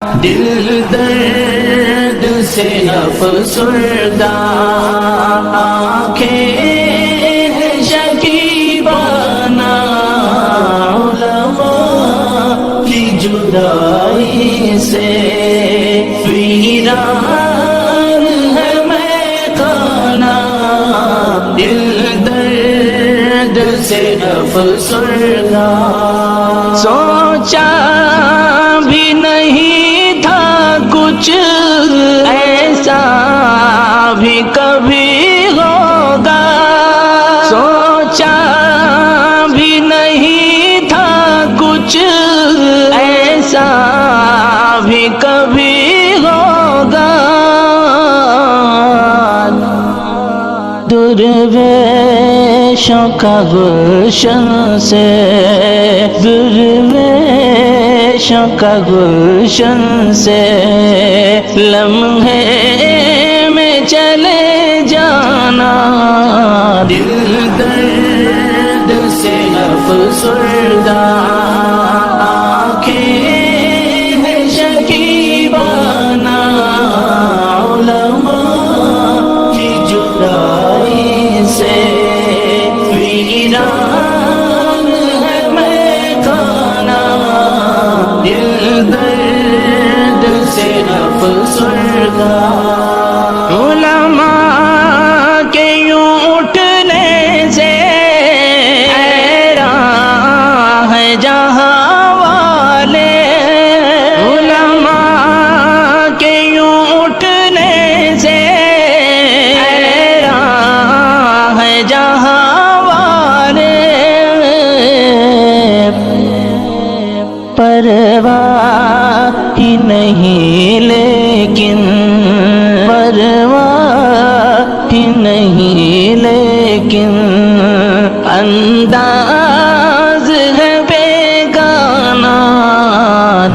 دل درد سے افسردہ، آنکھیں شکیبانہ، علماء کی جدائی سے ویران ہے میخانہ، دل درد سے افسردہ۔ سوچا بھی نہیں تھا کچھ ایسا بھی کبھی ہوگا، سوچا بھی نہیں تھا کچھ ایسا بھی کبھی ہوگا، درویشوں کا گلشن سے، درویشوں کا گلشن سے لمحے میں چلے جانا، دل درد سے افسردہ، آنکھیں شکیبانہ، علماء کی جدائی سے ویران ہے میخانہ، دل درد سے افسردہ۔ علماء کے یوں اٹھنے سے حیران ہے جہاں والے، علماء کے یوں اٹھنے سے حیران ہے جہاں والے، پرواہ ہی نہیں لیکن، پرواہ ہی نہیں لیکن انداز ہے بیگانہ،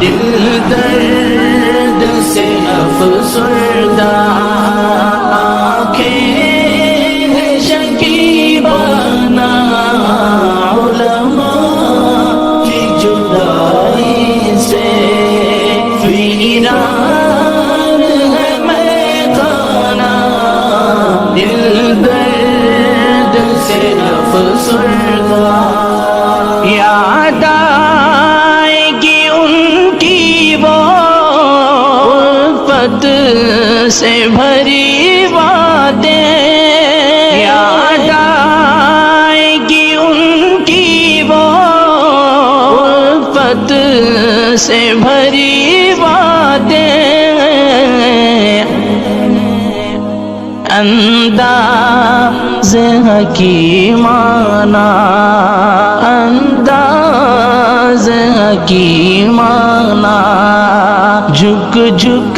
دل درد سے افسردہ، آنکھیں شکیبانہ، علماء کی جدائی سے ویران ہے میخانہ، دل درد سے افسردہ۔ یاد آئے گی ان کی وہ الفت سے بھری باتیں، یاد آئے گی ان کی وہ الفت سے بھری باتیں، انداز حکیمانہ، انداز حکیمانہ، جھک جھک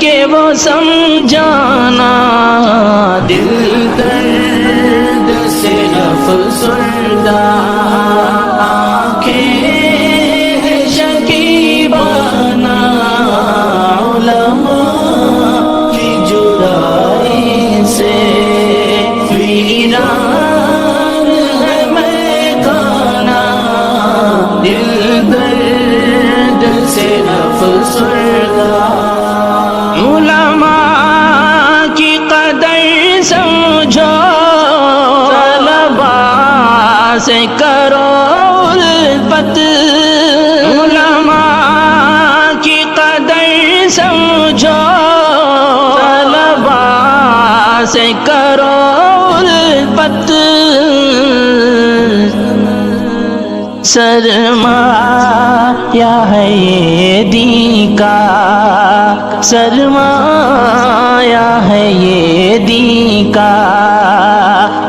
کے وہ سمجھانا، دل درد سے افسردہ، آنکھیں شکیبانہ، علماء کی جدائی سے ویران ہے میخانہ، دل درد سے افسردہ۔ علماء کی قدر سمجھو، طلبا سے کرو الفت، علماء کی قدر سمجھو، طلبا سے کرو الفت، سرمایہ ہے یہ دین کا، سرمایہ ہے یہ دین کا،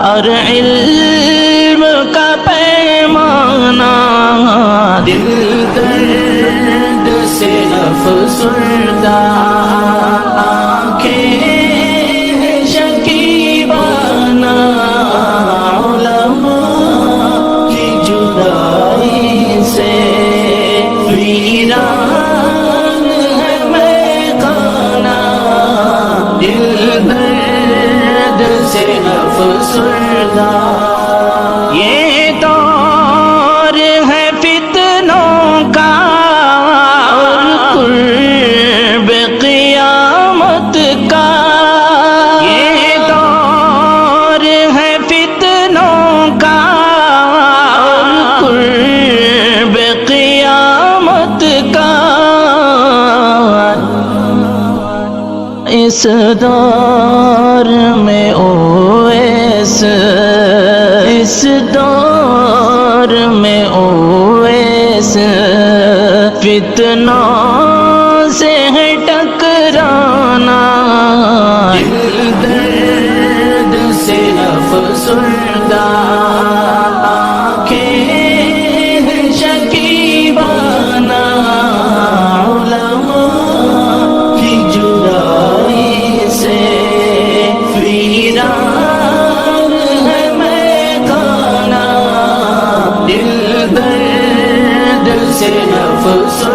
اور علم کا پیمانہ، دل درد سے افسردہ، آنکھیں شکیبانہ، علماء کی جدائی سے ویران ہے میخانہ، دل درد سے افسردہ۔ یہ دور ہے فتنوں کا، اور اس دور میں اویس، اس دور میں اویس، فتنوں سے ہے ٹکرانا، دل درد سے افسردہ، آنکھیں ہیں شکیبانہ، علماء کی جدائی سے ویران ہے میدانہ، دل درد سے افسردہ،